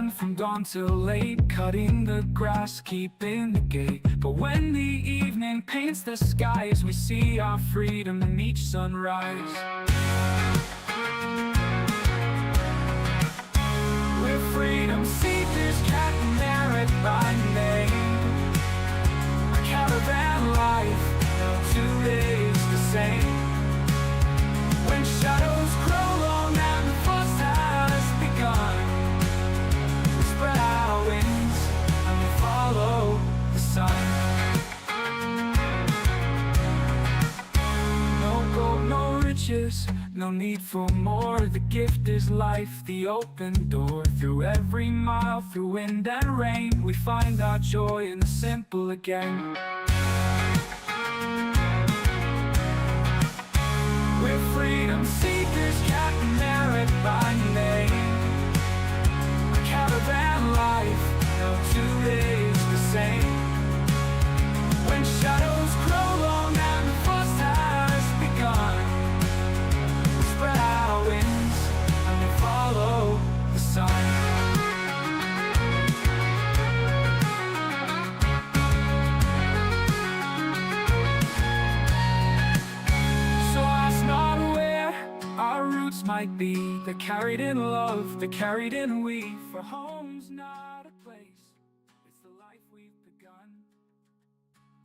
caravan from dawn till late, cutting the grass, keeping the gate. But when the evening paints the skies, we see our freedom in each sunrise. We're freedom seekers, cat and merit by name. A caravan life, no 2 days the same. When shadows grow long and the frost has begun, we spread our wings and we follow the sun. No gold, no riches, no need for more. The gift is life, the open door. Through every mile, through wind and rain, we find our joy in the simple again. We're freedom seekers, cat and merit by name. A caravan life, no 2 days the same. When shadows grow long and the frost has begun, we spread our wings and we follow the sun. Might be they're carried in love, they're carried in we. For home's not a place, it's the life we've begun.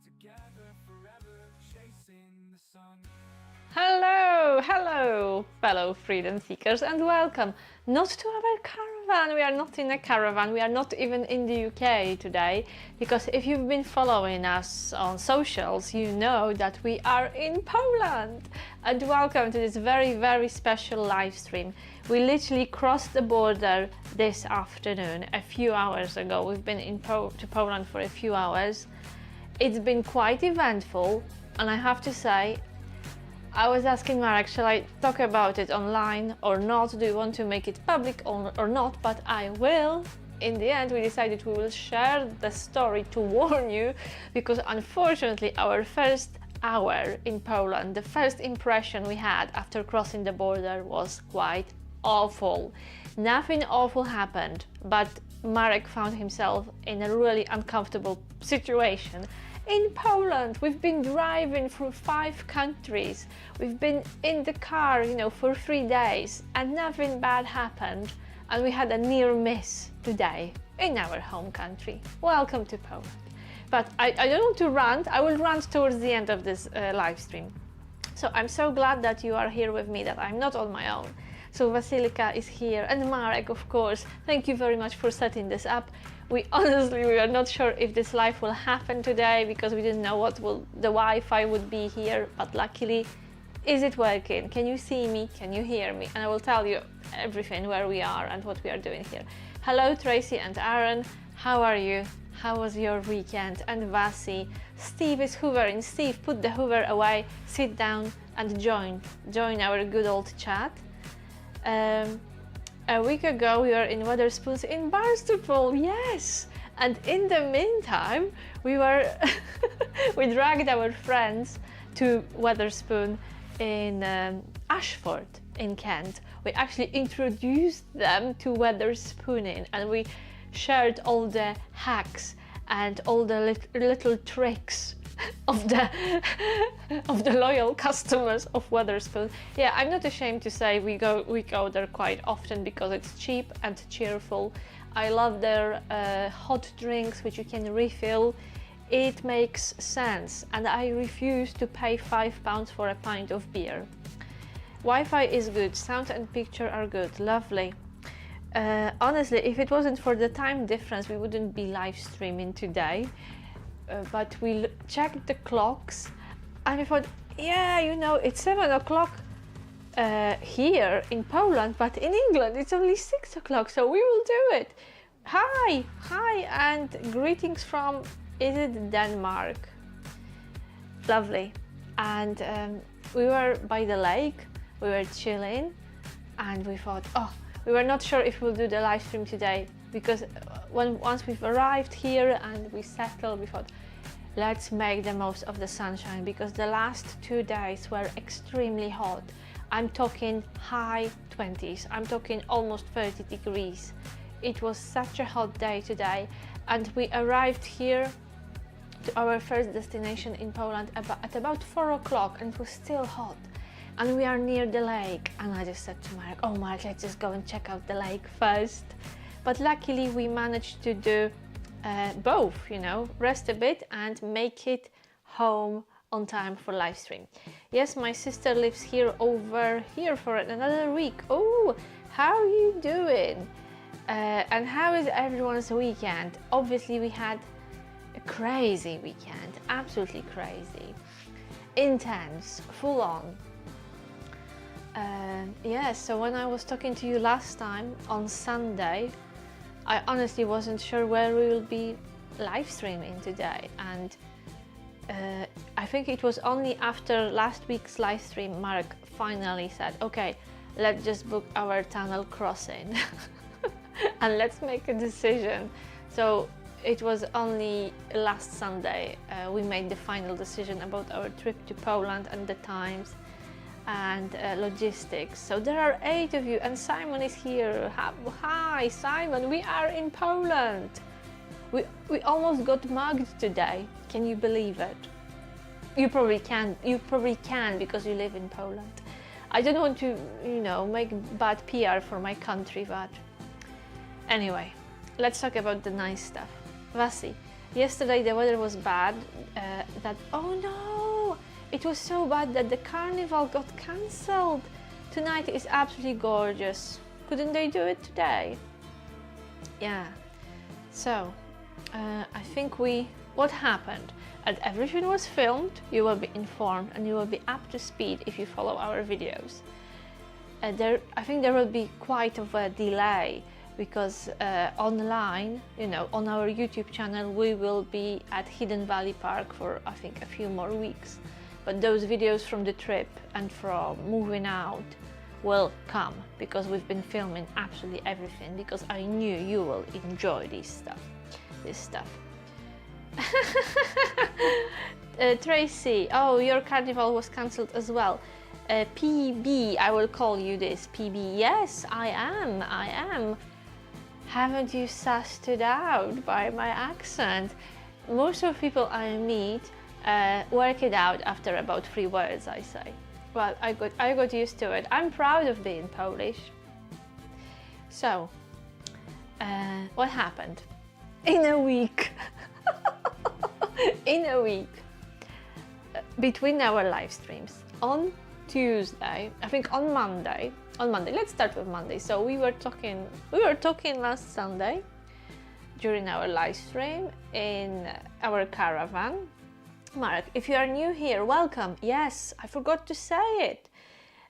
Together forever, chasing the sun. Hello, fellow freedom seekers, and welcome. Not to our caravan. We are not in a caravan. We are not even in the UK today, because if you've been following us on socials, you know that we are in Poland. And welcome to this very special live stream. We literally crossed the border this afternoon, a few hours ago. We've been to Poland for a few hours. It's been quite eventful, and I have to say, I was asking Marek, shall I talk about it online or not? Do you want to make it public or not? But I will. In the end, we decided we will share the story to warn you, because unfortunately our first hour in Poland, the first impression we had after crossing the border was quite awful. Nothing awful happened, but Marek found himself in a really uncomfortable situation. In Poland, we've been driving through 5 countries. We've been in the car, for 3 days, and nothing bad happened. And we had a near miss today in our home country. Welcome to Poland. But I don't want to rant. I will rant towards the end of this live stream. So I'm so glad that you are here with me, that I'm not on my own. So Vasilika is here, and Marek, of course. Thank you very much for setting this up. We are not sure if this live will happen today, because we didn't know what the Wi-Fi would be here, but luckily, is it working? Can you see me? Can you hear me? And I will tell you everything, where we are and what we are doing here. Hello Tracy and Aaron, how are you? How was your weekend? And Vasi, Steve is hoovering. Steve, put the hoover away, sit down and join our good old chat. A week ago we were in Wetherspoons in Barnstaple, yes! And in the meantime, we dragged our friends to Wetherspoon in Ashford in Kent. We actually introduced them to Weatherspooning, and we shared all the hacks and all the little tricks of the loyal customers of Wetherspoon. Yeah, I'm not ashamed to say we go there quite often, because it's cheap and cheerful. I love their hot drinks, which you can refill. It makes sense, and I refuse to pay £5 for a pint of beer. Wi-Fi is good, sound and picture are good, lovely. Honestly, if it wasn't for the time difference, we wouldn't be live streaming today. But we checked the clocks and we thought, yeah, it's 7 o'clock here in Poland, but in England it's only 6 o'clock, so we will do it. Hi, and greetings from, is it Denmark? Lovely. And we were by the lake, we were chilling, and we thought, we were not sure if we'll do the live stream today, because once we've arrived here and we settled, we thought, let's make the most of the sunshine, because the last 2 days were extremely hot. I'm talking high 20s, I'm talking almost 30 degrees. It was such a hot day today, and we arrived here to our first destination in Poland at about 4 o'clock, and it was still hot. And we are near the lake, and I just said to Marek, oh Marek, let's just go and check out the lake first. But luckily we managed to do both, you know, rest a bit and make it home on time for live stream. Yes, my sister lives here over here for another week. Oh, how are you doing? And how is everyone's weekend? Obviously we had a crazy weekend, absolutely crazy, intense, full on. Yeah, so when I was talking to you last time on Sunday, I honestly wasn't sure where we will be live streaming today, and I think it was only after last week's live stream Marek finally said, okay, let's just book our tunnel crossing and let's make a decision. So it was only last Sunday we made the final decision about our trip to Poland and the times and logistics. So there are 8 of you, and Simon is here. Hi Simon, we are in Poland. We almost got mugged today. Can you believe it? You probably can because you live in Poland. I don't want to, you know, make bad PR for my country, but anyway, let's talk about the nice stuff. Vasi, yesterday the weather was bad, oh no, it was so bad that the carnival got cancelled. Tonight is absolutely gorgeous. Couldn't they do it today? Yeah, so I think what happened, and everything was filmed, you will be informed and you will be up to speed if you follow our videos. I think there will be quite of a delay because online, you know, on our YouTube channel, we will be at Hidden Valley Park for I think a few more weeks. But those videos from the trip and from moving out will come because we've been filming absolutely everything because I knew you will enjoy this stuff. Tracy, oh, your carnival was cancelled as well. PB, I will call you this, PB. Yes, I am. Haven't you sussed it out by my accent? Most of the people I meet work it out after about 3 words, I say. Well, I got used to it. I'm proud of being Polish. So, what happened? In a week, between our live streams, on Tuesday, I think on Monday, let's start with Monday. So we were talking last Sunday during our live stream in our caravan. Marek, if you are new here, welcome. Yes, I forgot to say it.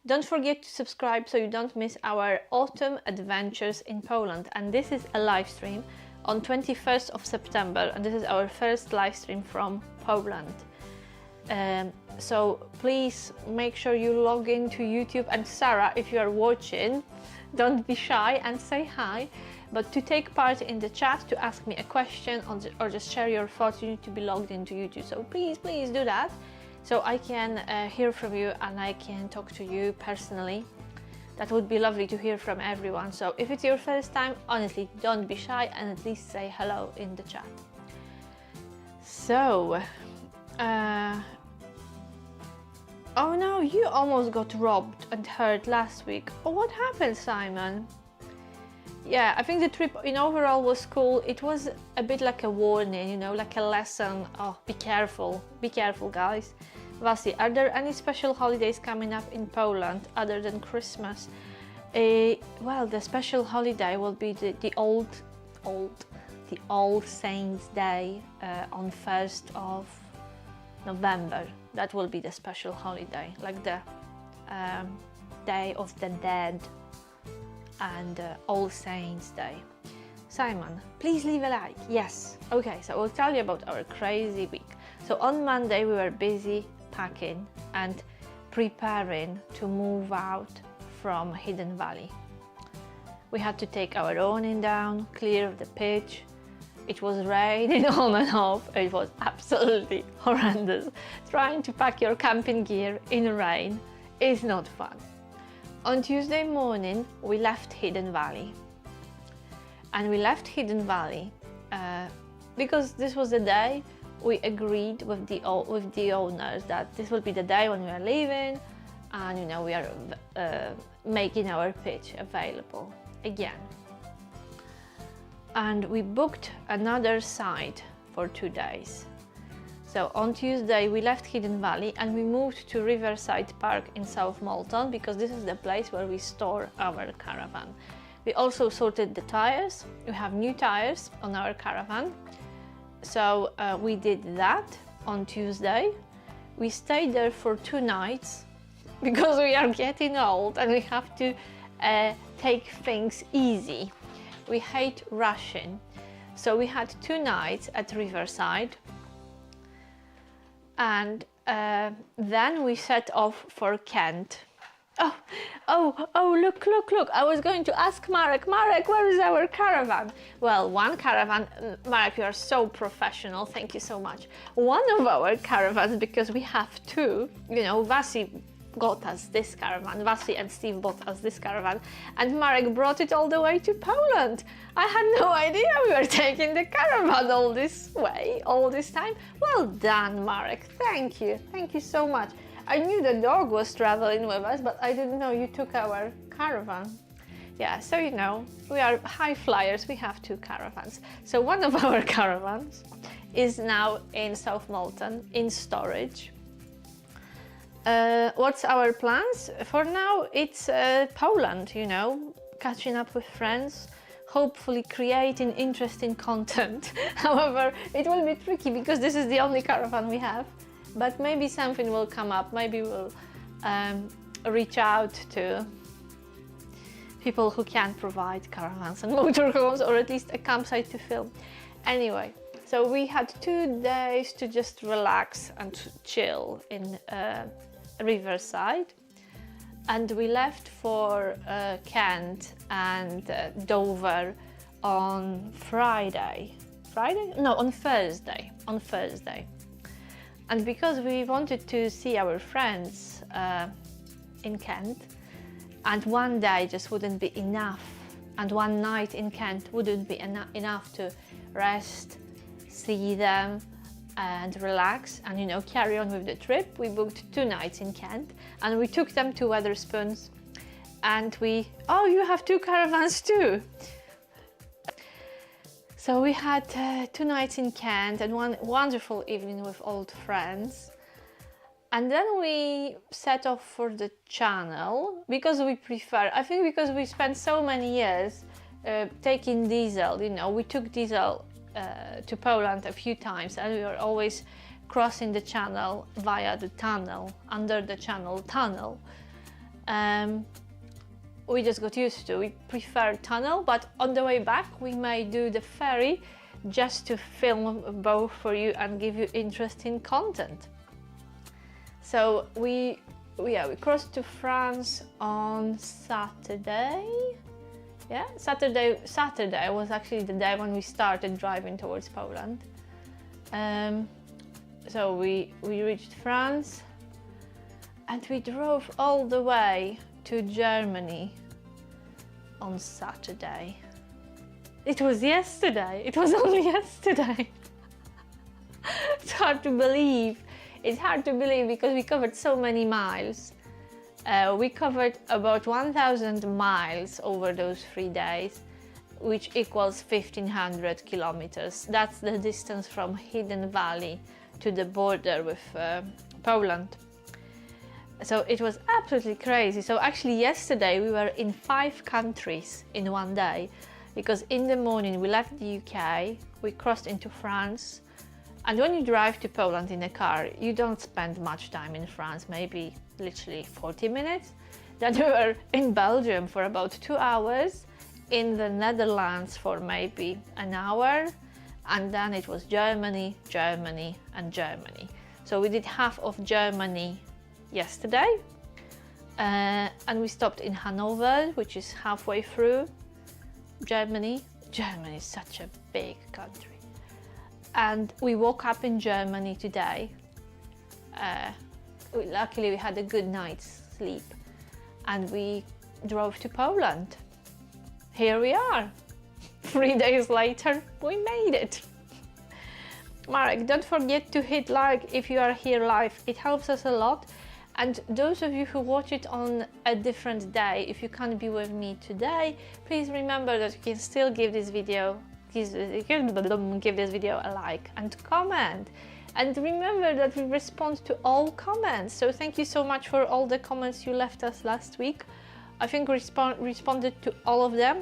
Don't forget to subscribe so you don't miss our autumn adventures in Poland. And this is a live stream on 21st of September, and this is our first live stream from Poland. So please make sure you log into YouTube, and Sarah, if you are watching, don't be shy and say hi. But to take part in the chat, to ask me a question or just share your thoughts, you need to be logged into YouTube. So please do that, so I can hear from you and I can talk to you personally. That would be lovely to hear from everyone. So if it's your first time, honestly, don't be shy and at least say hello in the chat. So, oh no, you almost got robbed and hurt last week. Oh, what happened, Simon? Yeah, I think the trip in overall was cool. It was a bit like a warning, you know, like a lesson. Oh, be careful guys. Vasi, are there any special holidays coming up in Poland other than Christmas? Well, the special holiday will be the All Saints Day on 1st of November. That will be the special holiday, like the Day of the Dead and All Saints Day. Simon, please leave a like. Yes. Okay, so we'll tell you about our crazy week. So on Monday we were busy packing and preparing to move out from Hidden Valley. We had to take our awning down, clear the pitch. It was raining on and off. It was absolutely horrendous. Trying to pack your camping gear in rain is not fun. On Tuesday morning, we left Hidden Valley. and we left Hidden Valley because this was the day we agreed with the owners that this will be the day when we are leaving, and you know, we are making our pitch available again. And we booked another site for 2 days. So on Tuesday we left Hidden Valley and we moved to Riverside Park in South Molton because this is the place where we store our caravan. We also sorted the tires. We have new tires on our caravan. So we did that on Tuesday. We stayed there for 2 nights because we are getting old and we have to take things easy. We hate rushing. So we had 2 nights at Riverside. And then we set off for Kent. Oh, look. I was going to ask Marek, where is our caravan? Well, one caravan, Marek, you are so professional, thank you so much. One of our caravans, because we have 2, you know, Vasi got us this caravan, Vasi and Steve bought us this caravan, and Marek brought it all the way to Poland. I had no idea we were taking the caravan all this way, all this time. Well done, Marek, thank you so much. I knew the dog was traveling with us, but I didn't know you took our caravan. Yeah, so you know, we are high flyers, we have 2 caravans. So one of our caravans is now in South Molton in storage. What's our plans? For now, it's Poland, you know, catching up with friends, hopefully creating interesting content. However, it will be tricky because this is the only caravan we have, but maybe something will come up. Maybe we'll reach out to people who can provide caravans and motorhomes, or at least a campsite to film. Anyway, so we had 2 days to just relax and chill in Riverside, and we left for Kent and Dover on on Thursday. And because we wanted to see our friends in Kent, and one day just wouldn't be enough, and one night in Kent wouldn't be enough to rest, see them and relax and, you know, carry on with the trip, we booked 2 nights in Kent and we took them to Wetherspoons, and you have 2 caravans too. So we had 2 nights in Kent and one wonderful evening with old friends. And then we set off for the Channel because we spent so many years taking diesel, you know, we took diesel to Poland a few times and we were always crossing the Channel via the tunnel, under the Channel tunnel. We just got used to. We prefer tunnel, but on the way back we may do the ferry just to film both for you and give you interesting content. So we crossed to France on Saturday. Yeah, Saturday was actually the day when we started driving towards Poland. So we reached France and we drove all the way to Germany on Saturday. It was yesterday. It was only yesterday. It's hard to believe. It's hard to believe because we covered so many miles. We covered about 1,000 miles over those 3 days, which equals 1,500 kilometers. That's the distance from Hidden Valley to the border with Poland. So it was absolutely crazy. So actually yesterday we were in 5 countries in one day, because in the morning we left the UK, we crossed into France, and when you drive to Poland in a car, you don't spend much time in France, maybe literally 40 minutes. Then we were in Belgium for about 2 hours, in the Netherlands for maybe an hour, and then it was Germany, Germany and Germany. So we did half of Germany yesterday, and we stopped in Hanover, which is halfway through Germany. Germany is such a big country. And we woke up in Germany today. Luckily we had a good night's sleep and we drove to Poland. Here we are, 3 days later, we made it. Marek, don't forget to hit like if you are here live. It helps us a lot. And those of you who watch it on a different day, if you can't be with me today, please remember that you can still give this video a like and comment. And remember that we respond to all comments. So thank you so much for all the comments you left us last week. I think we responded to all of them.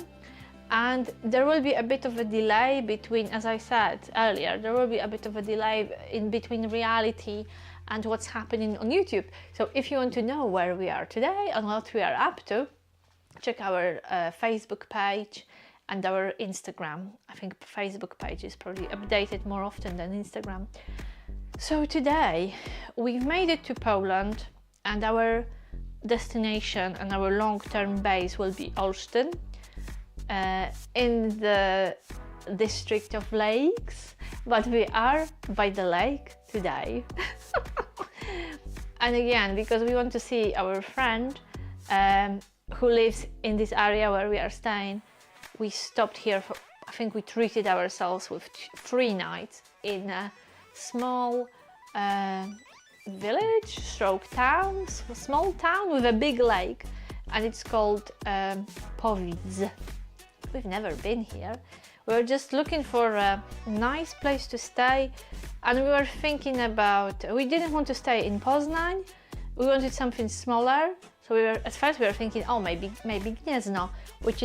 And there will be a bit of a delay between, as I said earlier, there will be a bit of a delay in between reality and what's happening on YouTube. So if you want to know where we are today and what we are up to, check our Facebook page and our Instagram. I think Facebook page is probably updated more often than Instagram. So today we've made it to Poland, and our destination and our long-term base will be Olsztyn, in the district of lakes, but we are by the lake today. And again, because we want to see our friend who lives in this area where we are staying, we stopped here for, I think we treated ourselves with 3 nights in a small village stroke town, small town with a big lake, and it's called Powice. We've never been here. We were just looking for a nice place to stay, and we were thinking about, we didn't want to stay in Poznań, we wanted something smaller. So at first we were thinking, oh, maybe Gniezno, which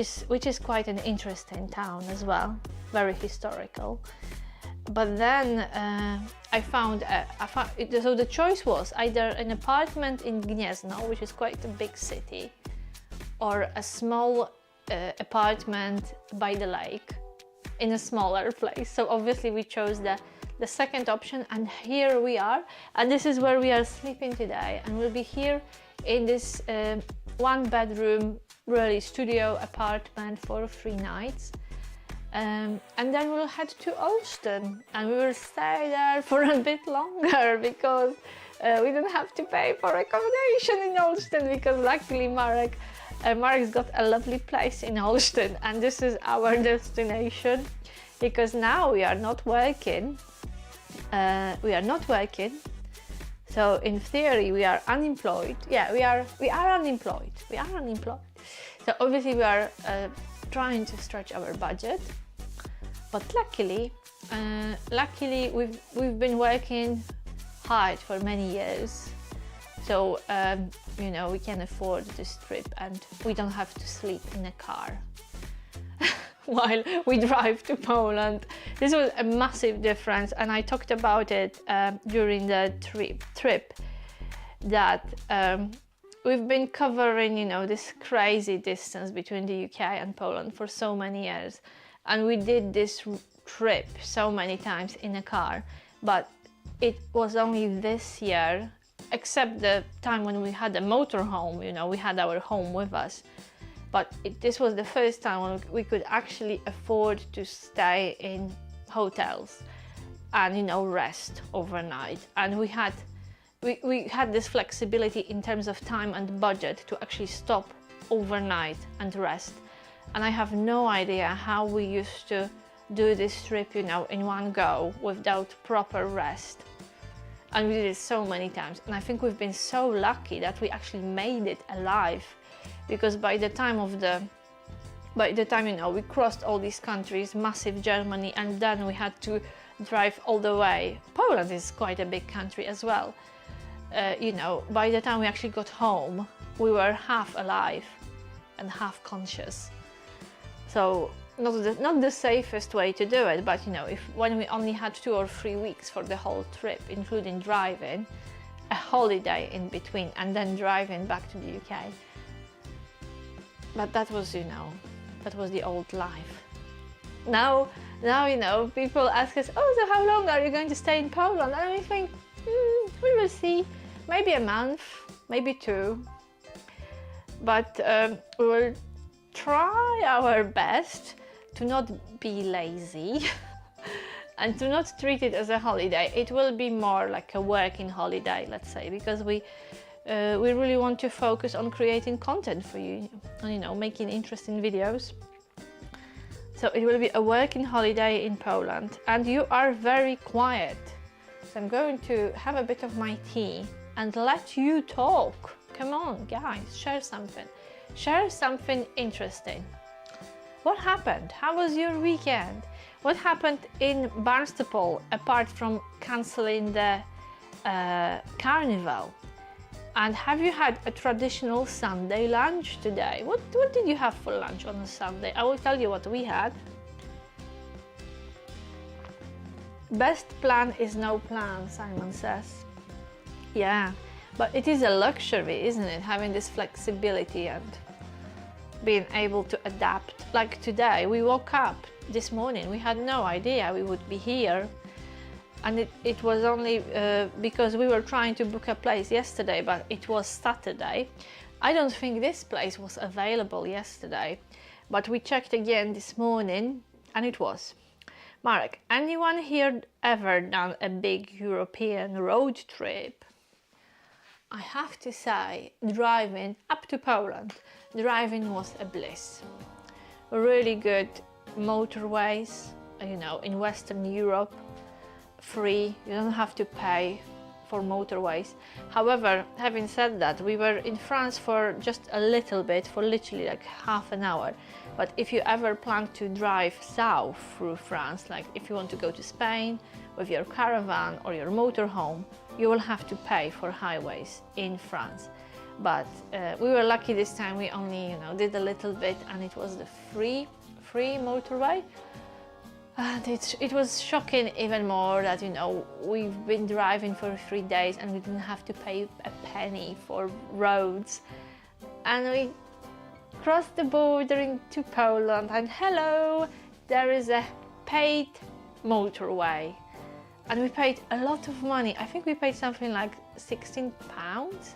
is quite an interesting town as well, very historical. But then so the choice was either an apartment in Gniezno, which is quite a big city, or a small apartment by the lake in a smaller place. So obviously we chose the second option, and here we are, and this is where we are sleeping today, and we'll be here in this 1-bedroom really studio apartment for 3 nights. And then we'll head to Olsztyn, and we will stay there for a bit longer because we don't have to pay for accommodation in Olsztyn, because luckily Marek's got a lovely place in Olsztyn, and this is our destination, because now we are not working. So in theory we are unemployed. Yeah, we are unemployed. So obviously we are trying to stretch our budget. But luckily we've been working hard for many years, so you know, we can afford this trip, and we don't have to sleep in a car while we drive to Poland. This was a massive difference, and I talked about it during the trip that we've been covering, you know, this crazy distance between the UK and Poland for so many years. And we did this trip so many times in a car, but it was only this year, except the time when we had a motorhome, you know, we had our home with us. But this was the first time when we could actually afford to stay in hotels and, you know, rest overnight. And we had this flexibility in terms of time and budget to actually stop overnight and rest. And I have no idea how we used to do this trip, you know, in one go without proper rest. And we did it so many times. And I think we've been so lucky that we actually made it alive, because by the time, you know, we crossed all these countries, massive Germany, and then we had to drive all the way. Poland is quite a big country as well. You know, by the time we actually got home, we were half alive and half conscious. So not the safest way to do it, but you know, when we only had 2 or 3 weeks for the whole trip, including driving, a holiday in between, and then driving back to the UK. But that was, you know, that was the old life. Now, you know, people ask us, oh, so how long are you going to stay in Poland? And I think, we will see, maybe a month, maybe 2. But we will try our best to not be lazy and to not treat it as a holiday. It will be more like a working holiday, let's say, because we really want to focus on creating content for you, you know, making interesting videos. So it will be a working holiday in Poland, and you are very quiet. So I'm going to have a bit of my tea and let you talk. Come on, guys, share something. Share something interesting. What happened? How was your weekend? What happened in Barnstaple apart from cancelling the carnival? And have you had a traditional Sunday lunch today? What did you have for lunch on a Sunday? I will tell you what we had. Best plan is no plan, Simon says. Yeah, but it is a luxury, isn't it? Having this flexibility and being able to adapt. Like today, we woke up this morning, we had no idea we would be here. And it was only because we were trying to book a place yesterday, but it was Saturday. I don't think this place was available yesterday, but we checked again this morning and it was. Marek, anyone here ever done a big European road trip? I have to say, driving up to Poland, driving was a bliss. Really good motorways, you know, in Western Europe. Free, you don't have to pay for motorways. However, having said that, we were in France for just a little bit, for literally like half an hour. But if you ever plan to drive south through France, like if you want to go to Spain with your caravan or your motorhome, you will have to pay for highways in France. But we were lucky this time. We only, you know, did a little bit, and it was the free motorway. And it was shocking even more that, you know, we've been driving for 3 days and we didn't have to pay a penny for roads. And we crossed the border into Poland and hello, there is a paid motorway. And we paid a lot of money. I think we paid something like £16?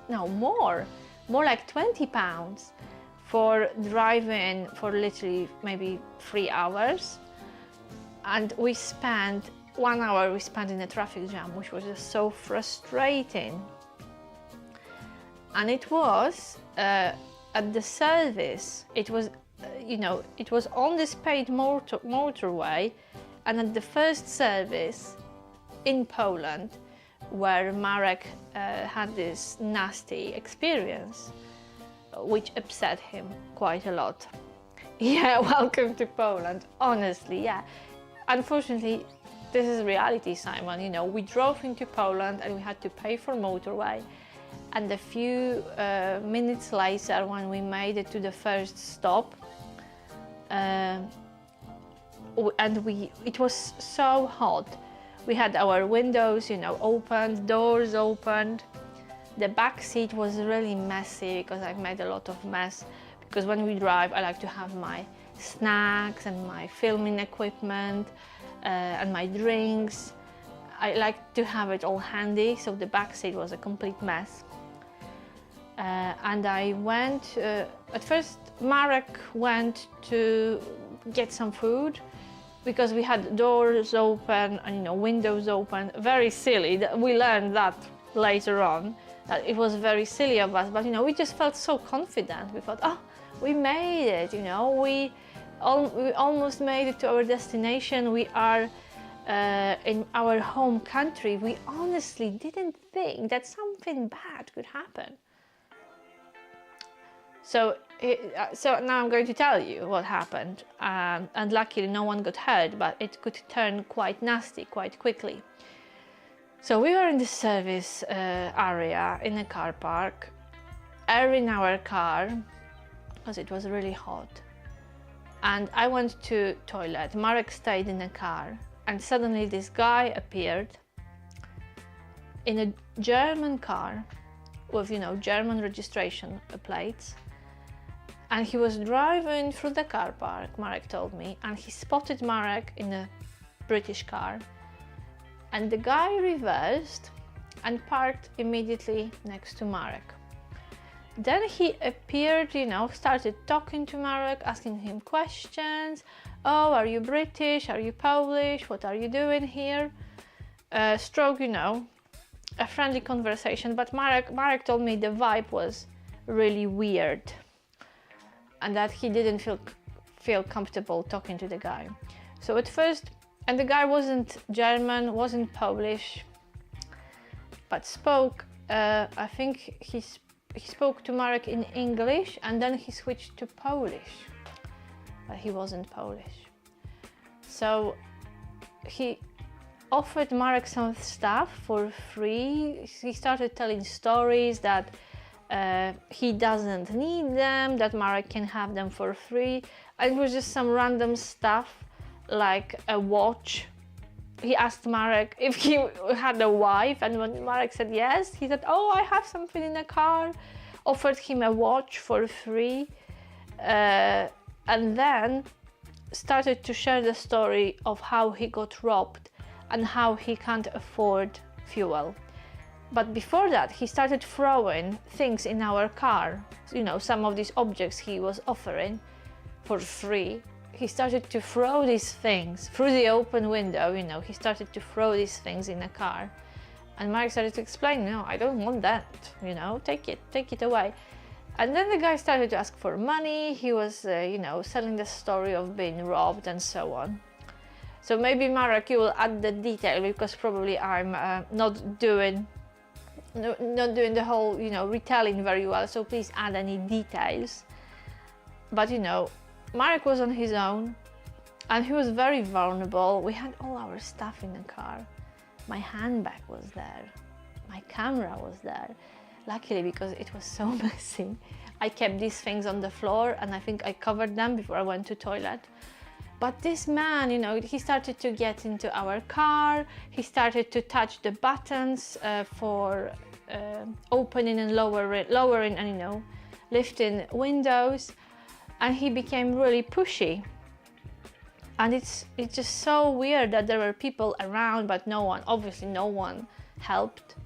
No, more like £20 for driving for literally maybe 3 hours. And we spent 1 hour we spent in a traffic jam, which was just so frustrating. And it was at the service, it was, you know, it was on this paid motorway, and at the first service in Poland, where Marek had this nasty experience, which upset him quite a lot. Yeah, welcome to Poland, honestly, yeah. Unfortunately, this is reality, Simon. You know, we drove into Poland and we had to pay for motorway. And a few minutes later, when we made it to the first stop, it was so hot. We had our windows, you know, opened, doors opened. The back seat was really messy because I made a lot of mess. Because when we drive, I like to have my snacks and my filming equipment and my drinks. I like to have it all handy, so the back seat was a complete mess. And I went, at first Marek went to get some food because we had doors open and, you know, windows open. Very silly. We learned that later on, that it was very silly of us, but, you know, we just felt so confident. We thought, oh, we made it, you know, we almost made it to our destination. We are in our home country. We honestly didn't think that something bad could happen. So now I'm going to tell you what happened, and luckily no one got hurt, but it could turn quite nasty quite quickly. So we were in the service area in a car park, air in our car, because it was really hot. And I went to toilet. Marek stayed in the car, and suddenly this guy appeared in a German car with, you know, German registration plates. And he was driving through the car park, Marek told me, and he spotted Marek in a British car. And the guy reversed and parked immediately next to Marek. Then he appeared, you know, started talking to Marek, asking him questions. Oh, are you British? Are you Polish? What are you doing here? Stroke, you know, a friendly conversation. But Marek told me the vibe was really weird, and that he didn't feel comfortable talking to the guy. So at first, and the guy wasn't German, wasn't Polish, but spoke, I think he spoke to Marek in English, and then he switched to Polish, but he wasn't Polish. So he offered Marek some stuff for free. He started telling stories that he doesn't need them, that Marek can have them for free. And it was just some random stuff like a watch. He asked Marek if he had a wife, and when Marek said yes, he said, oh, I have something in the car, offered him a watch for free, and then started to share the story of how he got robbed and how he can't afford fuel. But before that, he started throwing things in our car, you know, some of these objects he was offering for free. He started to throw these things through the open window, you know, he started to throw these things in the car. And Marek started to explain, no, I don't want that, you know, take it away. And then the guy started to ask for money. He was, you know, selling the story of being robbed and so on. So maybe Marek, you will add the detail, because probably I'm not doing the whole, you know, retelling very well. So please add any details. But you know, Marek was on his own, and he was very vulnerable. We had all our stuff in the car. My handbag was there, my camera was there. Luckily, because it was so messy, I kept these things on the floor, and I think I covered them before I went to toilet. But this man, you know, he started to get into our car. He started to touch the buttons for opening and lowering and, you know, lifting windows. And he became really pushy. And it's just so weird that there were people around, but obviously no one helped.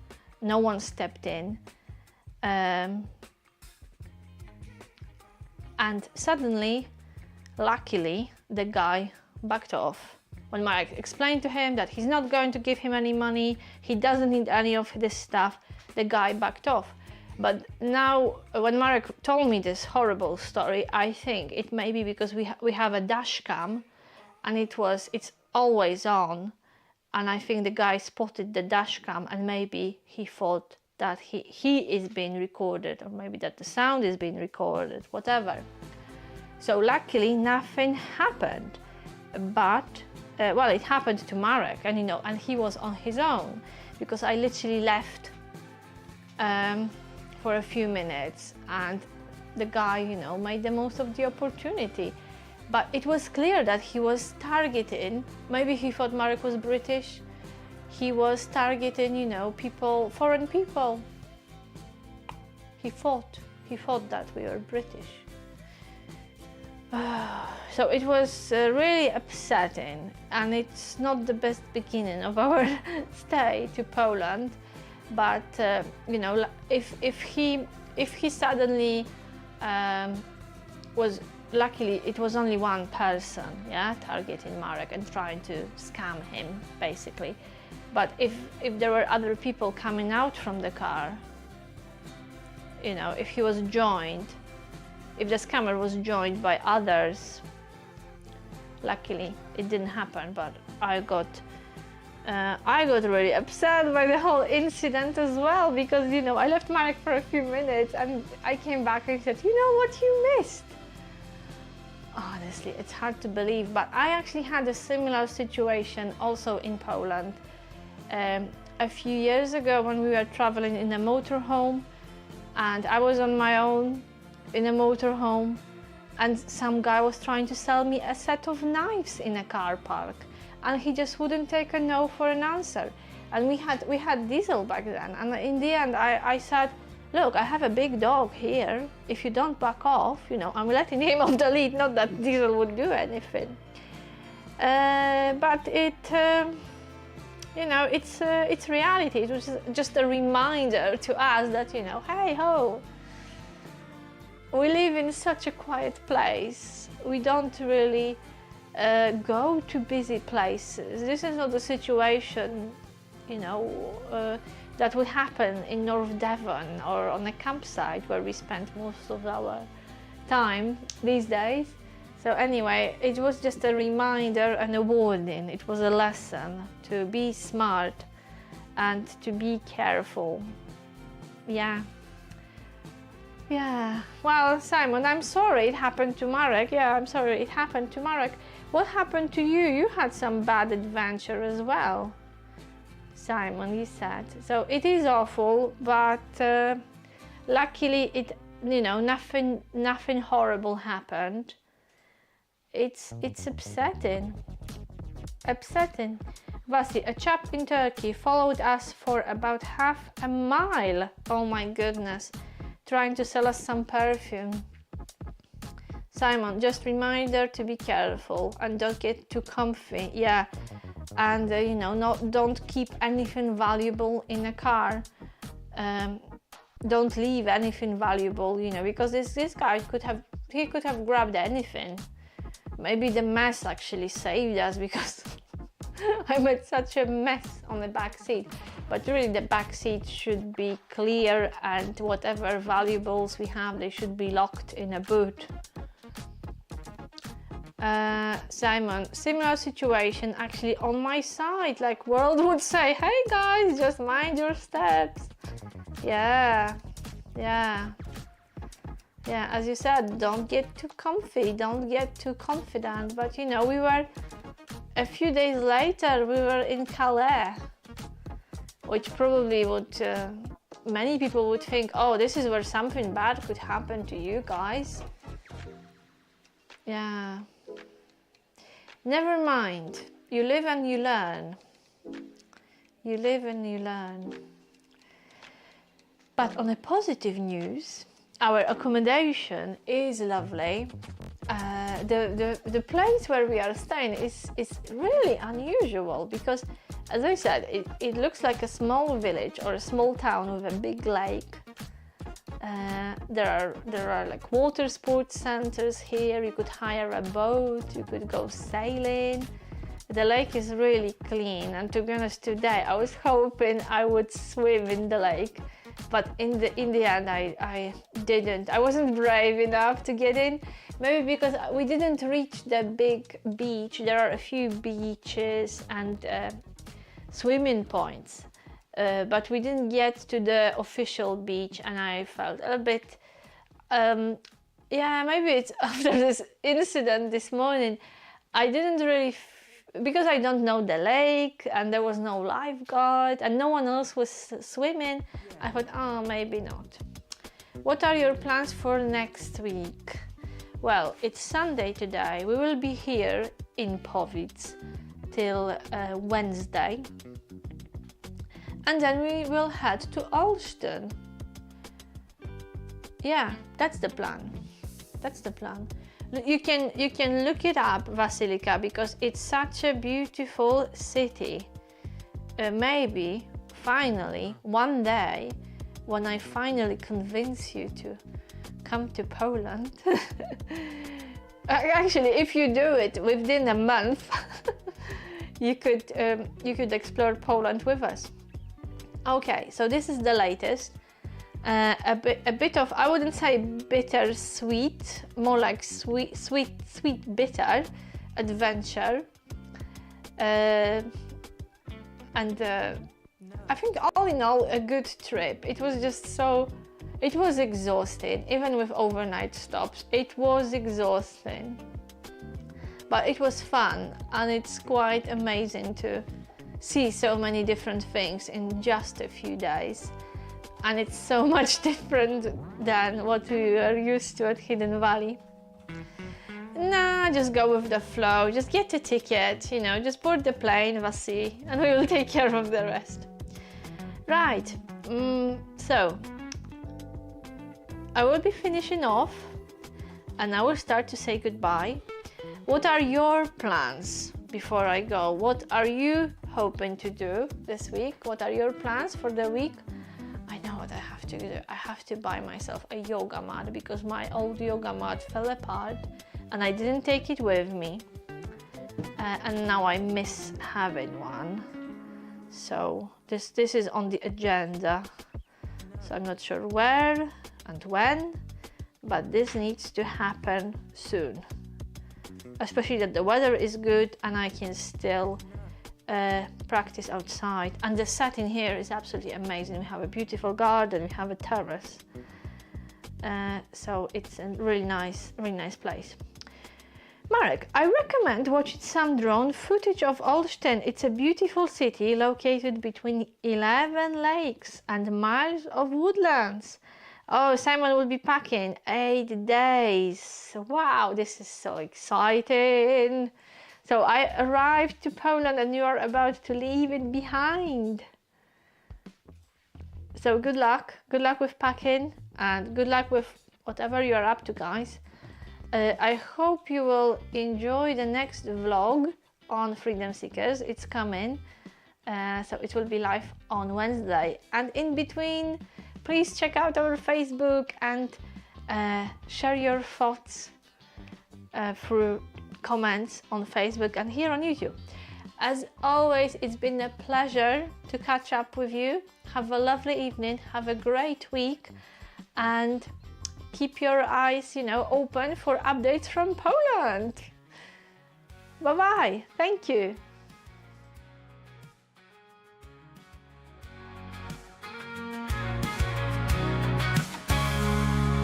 No one stepped in. And suddenly, luckily, the guy backed off. When Marek explained to him that he's not going to give him any money, he doesn't need any of this stuff, the guy backed off. But now, when Marek told me this horrible story, I think it may be because we have a dash cam, and it's always on, and I think the guy spotted the dash cam, and maybe he thought that he is being recorded, or maybe that the sound is being recorded, whatever. So luckily nothing happened, but well, it happened to Marek, and you know, and he was on his own, because I literally left for a few minutes, and the guy, you know, made the most of the opportunity. But it was clear that he was targeting, maybe he thought Marek was British, he was targeting, you know, people, foreign people. He thought that we were British. So it was really upsetting, and it's not the best beginning of our stay to Poland. But you know, if he suddenly was, luckily it was only one person, yeah, targeting Marek and trying to scam him basically. But if there were other people coming out from the car, you know, if he was joined, if the scammer was joined by others, luckily it didn't happen. But I got really upset by the whole incident as well, because, you know, I left Marek for a few minutes and I came back and said, you know what you missed? Honestly, it's hard to believe, but I actually had a similar situation also in Poland. A few years ago, when we were traveling in a motorhome, and I was on my own in a motorhome, and some guy was trying to sell me a set of knives in a car park, and he just wouldn't take a no for an answer. And we had diesel back then, and in the end I said, look, I have a big dog here, if you don't back off, you know, I'm letting him off the lead, not that diesel would do anything. But it, you know, it's reality. It was just a reminder to us that, you know, hey ho, we live in such a quiet place. We don't really go to busy places. This is not a situation, you know, that would happen in North Devon or on a campsite where we spend most of our time these days. So anyway, it was just a reminder and a warning. It was a lesson to be smart and to be careful. Yeah. Yeah. Well, Simon, I'm sorry it happened to Marek. Yeah, I'm sorry it happened to Marek. What happened to you? You had some bad adventure as well, Simon, you said. So it is awful, but luckily it, you know, nothing horrible happened. It's upsetting. Vasi, a chap in Turkey followed us for about half a mile. Oh my goodness, trying to sell us some perfume. Simon, just reminder to be careful and don't get too comfy. Yeah, and you know, don't keep anything valuable in a car. Don't leave anything valuable, you know, because this guy could have grabbed anything. Maybe the mess actually saved us, because I made such a mess on the back seat. But really the back seat should be clear, and whatever valuables we have, they should be locked in a boot. Simon, similar situation actually on my side. Like world would say, hey guys, just mind your steps. Yeah, as you said, don't get too comfy, don't get too confident. But you know, we were a few days later, we were in Calais, which probably would, many people would think, oh, this is where something bad could happen to you guys. Yeah. Never mind. You live and you learn. You live and you learn. But on a positive news, our accommodation is lovely. The place where we are staying is really unusual, because, as I said, it looks like a small village or a small town with a big lake. There are like water sports centers here. You could hire a boat, you could go sailing. The lake is really clean, and to be honest, today I was hoping I would swim in the lake, but in the end I didn't. I wasn't brave enough to get in, maybe because we didn't reach the big beach. There are a few beaches and swimming points, but we didn't get to the official beach, and I felt a bit yeah, maybe it's after this incident this morning, I didn't really because I don't know the lake, and there was no lifeguard and no one else was swimming. I thought, oh, maybe not. What are your plans for next week? Well, it's Sunday today. We will be here in Powice till Wednesday, and then we will head to Olsztyn. Yeah, that's the plan. That's the plan. You can look it up, Vasilika, because it's such a beautiful city. Maybe finally one day, when I finally convince you to come to Poland, actually, if you do it within a month, you could explore Poland with us. Okay, so this is the latest. A bit of, I wouldn't say bitter sweet, more like sweet bitter adventure, and I think all in all a good trip. It was just it was exhausting, even with overnight stops. It was exhausting, but it was fun, and it's quite amazing to see so many different things in just a few days. And it's so much different than what we were used to at Hidden Valley. Nah, just go with the flow, just get a ticket, you know, just board the plane, Vasi, and we will take care of the rest. Right, so I will be finishing off, and I will start to say goodbye. What are your plans before I go? What are you hoping to do this week? What are your plans for the week? I know what I have to do. I have to buy myself a yoga mat, because my old yoga mat fell apart and I didn't take it with me, and now I miss having one. So this is on the agenda. So I'm not sure where and when, but this needs to happen soon. especially that the weather is good and I can still practice outside. And the setting here is absolutely amazing. We have a beautiful garden, we have a terrace, so it's a really nice place. Marek, I recommend watching some drone footage of Olsztyn. It's a beautiful city located between 11 lakes and miles of woodlands. Oh, Simon will be packing 8 days. Wow, this is so exciting. So I arrived to Poland and you are about to leave it behind. So good luck with packing and good luck with whatever you are up to, guys. I hope you will enjoy the next vlog on Freedom Seekers. It's coming, so it will be live on Wednesday. And in between, please check out our Facebook and share your thoughts through comments on Facebook and here on YouTube. As always, it's been a pleasure to catch up with you. Have a lovely evening, have a great week, and keep your eyes, open for updates from Poland. Bye-bye. Thank you.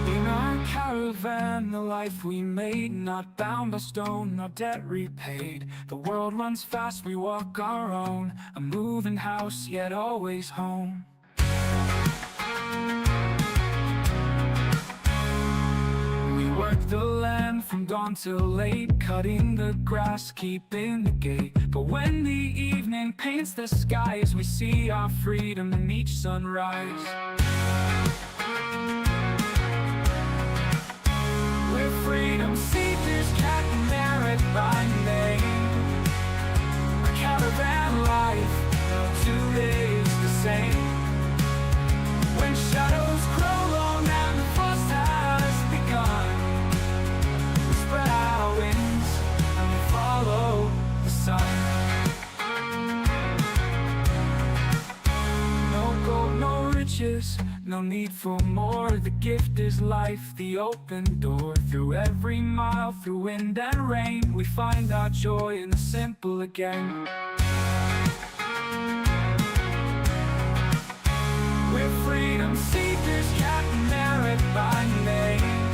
In our caravan, the life we made, not bound by stone, not debt repaid. The world runs fast, we walk our own, a moving house, yet always home. Work the land from dawn till late, cutting the grass, keeping the gate. But when the evening paints the skies, we see our freedom in each sunrise. We're freedom seekers, cat and merit by name. A caravan life, no 2 days the same. When shadows grow long and the frost has begun, spread our wings and we follow the sun. No gold, no riches, no need for more. The gift is life, the open door. Through every mile, through wind and rain, we find our joy in the simple again. We're freedom seekers, cat and merit by name.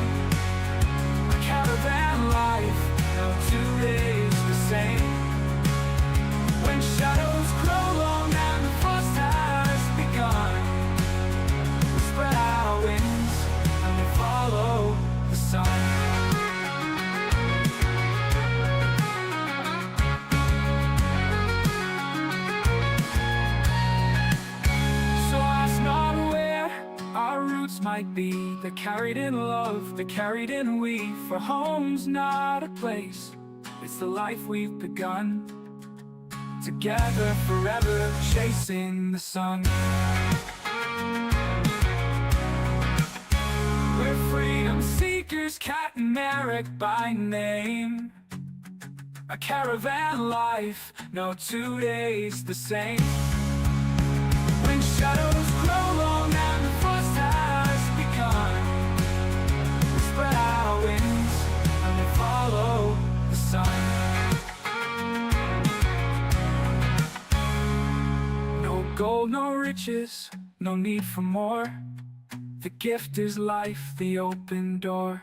Caravan life, no 2 days the same. When shadows grow long and the frost has begun, we spread our wings and we follow the sun. So ask not where our roots might be. They're carried in love, they're carried in we. For home's not a place, it's the life we've begun. Together forever, chasing the sun. We're freedom seekers, cat and merit by name. A caravan life, no 2 days the same. When shadows grow long and the frost has begun, we spread our wings and we follow the sun. No gold, no riches, no need for more. The gift is life, the open door.